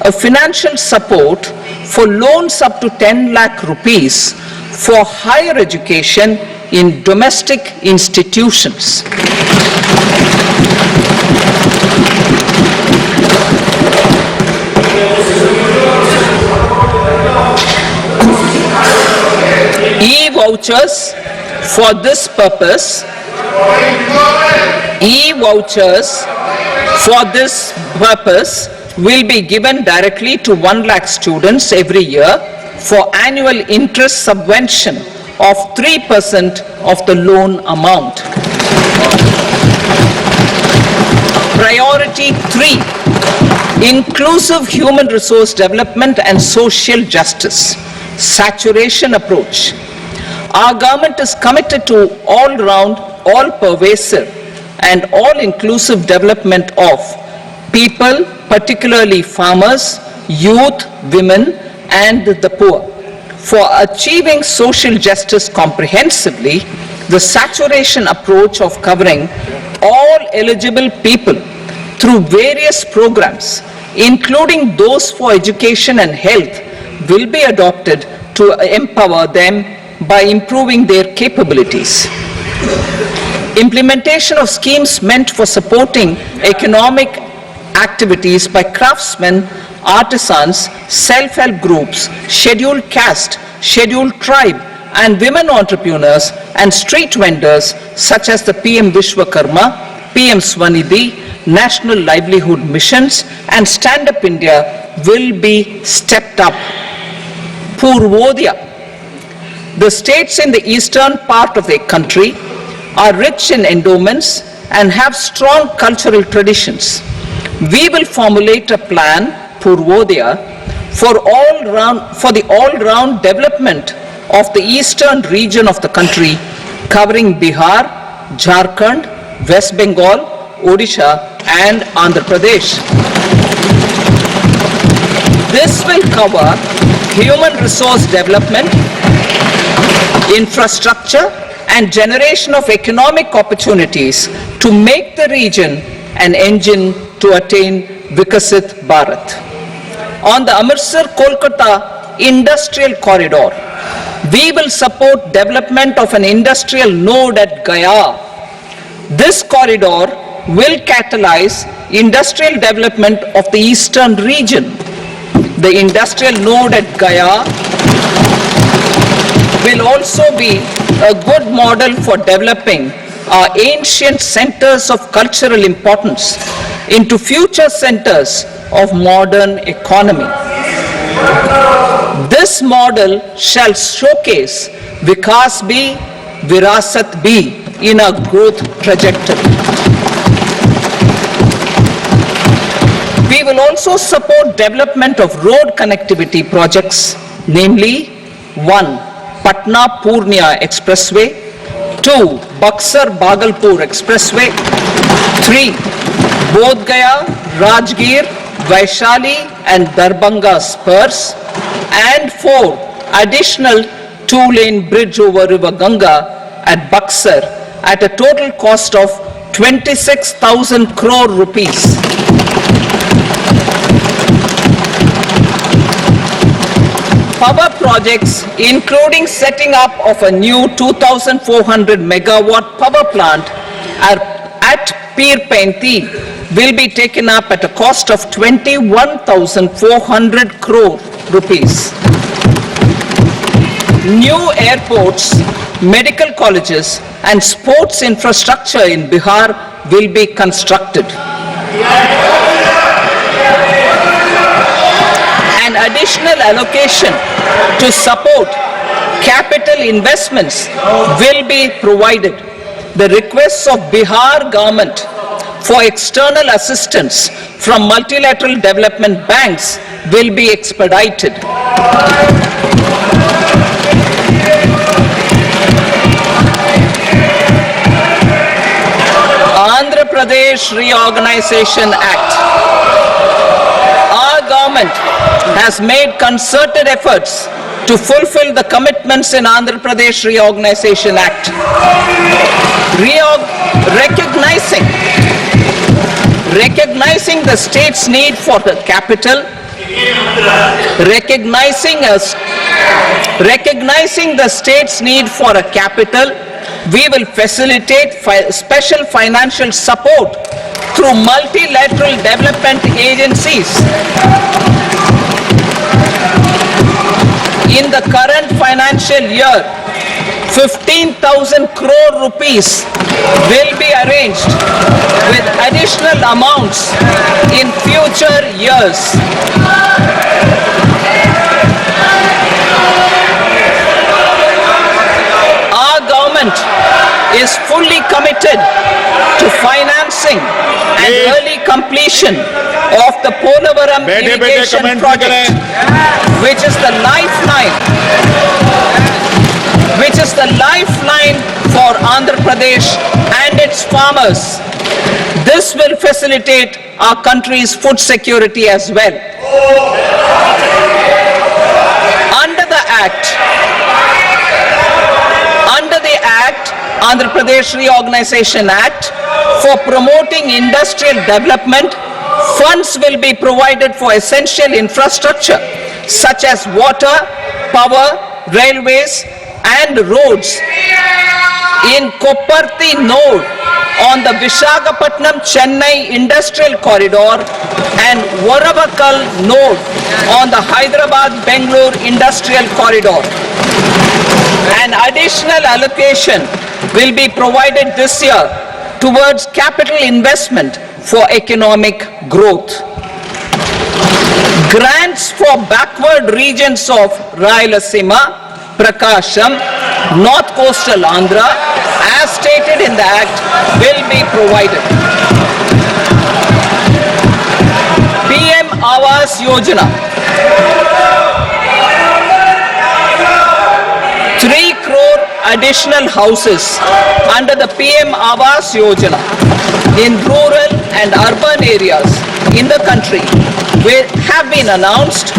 a financial support for loans up to 10 lakh rupees for higher education in domestic institutions. E-vouchers for this purpose. E-vouchers for this purpose will be given directly to 1 lakh students every year for annual interest subvention of 3% of the loan amount. Priority 3, inclusive human resource development and social justice, saturation approach. Our government is committed to all-round, all-pervasive and all-inclusive development of people, particularly farmers, youth, women and the poor. For achieving social justice comprehensively, the saturation approach of covering all eligible people through various programs, including those for education and health, will be adopted to empower them by improving their capabilities. Implementation of schemes meant for supporting economic activities by craftsmen, artisans, self-help groups, scheduled caste, scheduled tribe, and women entrepreneurs and street vendors such as the PM Vishwakarma, PM Swanidhi, National Livelihood Missions, and Stand Up India will be stepped up. Purvodaya. The states in the eastern part of the country are rich in endowments and have strong cultural traditions. We will formulate a plan, Purvodaya, for the all-round development of the eastern region of the country, covering Bihar, Jharkhand, West Bengal, Odisha, and Andhra Pradesh. This will cover human resource development, infrastructure, and generation of economic opportunities to make the region an engine to attain Vikasit Bharat. On the Amritsar-Kolkata Industrial Corridor, we will support development of an industrial node at Gaya. This corridor will catalyze industrial development of the eastern region. The industrial node at Gaya will also be a good model for developing our ancient centers of cultural importance into future centers of modern economy. This model shall showcase Vikas B, Virasat B in a growth trajectory. We will also support development of road connectivity projects, namely 1. Patna Purnia Expressway, 2. Buxar Bhagalpur Expressway, 3. Bodh Gaya, Rajgir, Vaishali and Darbhanga spurs, and 4. Additional 2-lane bridge over River Ganga at Buxar at a total cost of 26,000 crore rupees. Power projects, including setting up of a new 2,400 megawatt power plant at Pirpainti, will be taken up at a cost of 21,400 crore rupees. New airports, medical colleges and sports infrastructure in Bihar will be constructed. An additional allocation to support capital investments will be provided. The requests of Bihar government for external assistance from multilateral development banks will be expedited. Andhra Pradesh Reorganization Act. Our government has made concerted efforts to fulfill the commitments in Andhra Pradesh Reorganization Act. Recognizing the state's need for the capital, Recognizing the state's need for a capital, we will facilitate special financial support through multilateral development agencies. In the current financial year, 15,000 crore rupees will be arranged with additional amounts in future years. Our government is fully committed to financing and early completion of the Polavaram irrigation project, which is the lifeline for Andhra Pradesh and its farmers. This will facilitate our country's food security as well. Under the Andhra Pradesh Reorganization Act, for promoting industrial development, funds will be provided for essential infrastructure such as water, power, railways and roads. In Kopparthi node on the Visakhapatnam-Chennai Industrial Corridor and Varavakal node on the Hyderabad-Bangalore Industrial Corridor. An additional allocation will be provided this year towards capital investment for economic growth. Grants for backward regions of Rayalaseema, Prakasham, North Coastal Andhra, as stated in the Act, will be provided. PM Awas Yojana. 3 crore additional houses under the PM Awas Yojana in rural and urban areas in the country have been announced,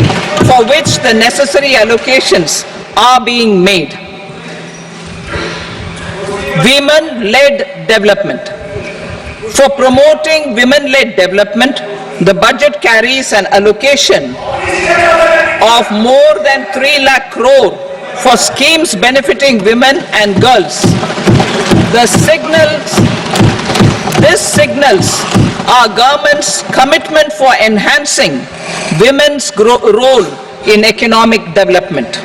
for which the necessary allocations are being made. Women-led development. For promoting women-led development, the budget carries an allocation of more than 3 lakh crore for schemes benefiting women and girls. This signals our government's commitment for enhancing women's role in economic development.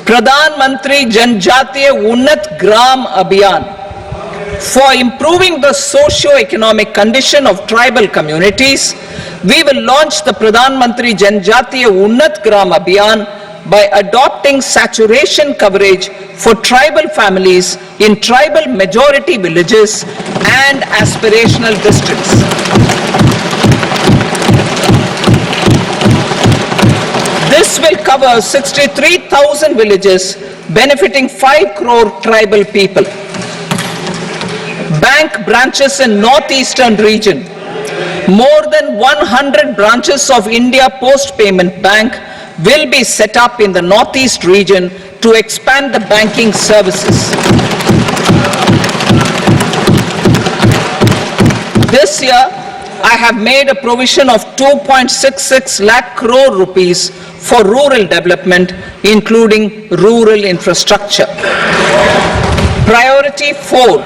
Pradhan Mantri Janjatiya Unnat Gram Abhiyan. For improving the socio-economic condition of tribal communities, we will launch the Pradhan Mantri Janjatiya Unnat Gram Abhiyan by adopting saturation coverage for tribal families in tribal majority villages and aspirational districts. This will cover 63,000 villages benefiting 5 crore tribal people. Bank branches in northeastern region. More than 100 branches of India Post Payment Bank will be set up in the northeast region to expand the banking services. This year, I have made a provision of 2.66 lakh crore rupees for rural development, including rural infrastructure. Priority 4,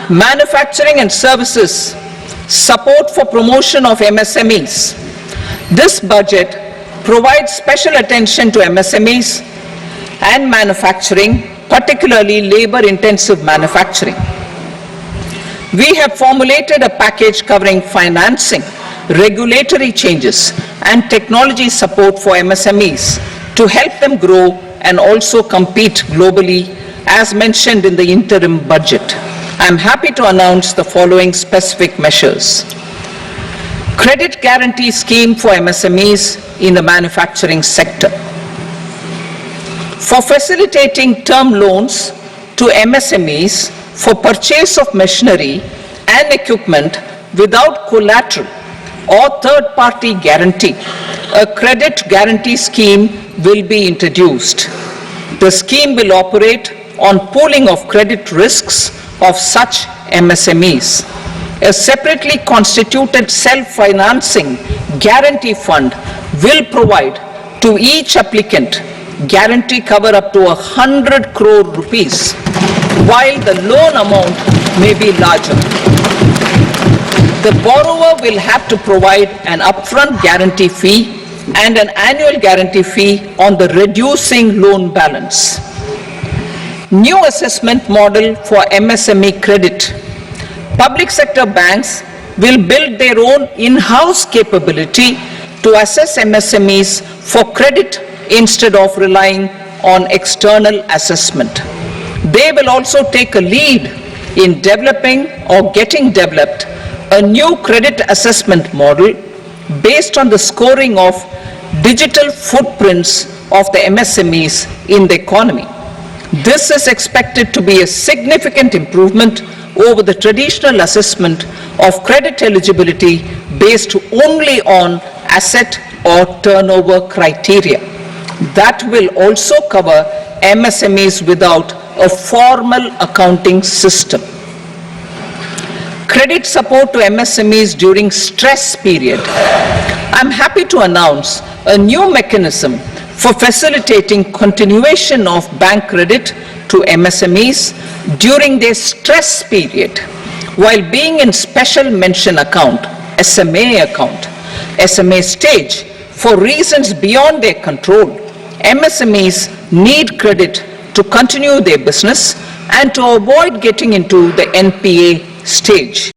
manufacturing and services, support for promotion of MSMEs. This budget provides special attention to MSMEs and manufacturing, particularly labor-intensive manufacturing. We have formulated a package covering financing, regulatory changes, and technology support for MSMEs to help them grow and also compete globally, as mentioned in the interim budget. I am happy to announce the following specific measures. Credit guarantee scheme for MSMEs in the manufacturing sector. For facilitating term loans to MSMEs for purchase of machinery and equipment without collateral or third-party guarantee, a credit guarantee scheme will be introduced. The scheme will operate on pooling of credit risks of such MSMEs. A separately constituted self-financing guarantee fund will provide to each applicant guarantee cover up to 100 crore rupees, while the loan amount may be larger. The borrower will have to provide an upfront guarantee fee and an annual guarantee fee on the reducing loan balance. New assessment model for MSME credit. Public sector banks will build their own in-house capability to assess MSMEs for credit instead of relying on external assessment. They will also take a lead in developing or getting developed a new credit assessment model based on the scoring of digital footprints of the MSMEs in the economy. This is expected to be a significant improvement over the traditional assessment of credit eligibility based only on asset or turnover criteria. That will also cover MSMEs without a formal accounting system. Credit support to MSMEs during stress period. I'm happy to announce a new mechanism for facilitating continuation of bank credit to MSMEs during their stress period while being in special mention account, SMA stage, for reasons beyond their control. MSMEs need credit to continue their business and to avoid getting into the NPA stage.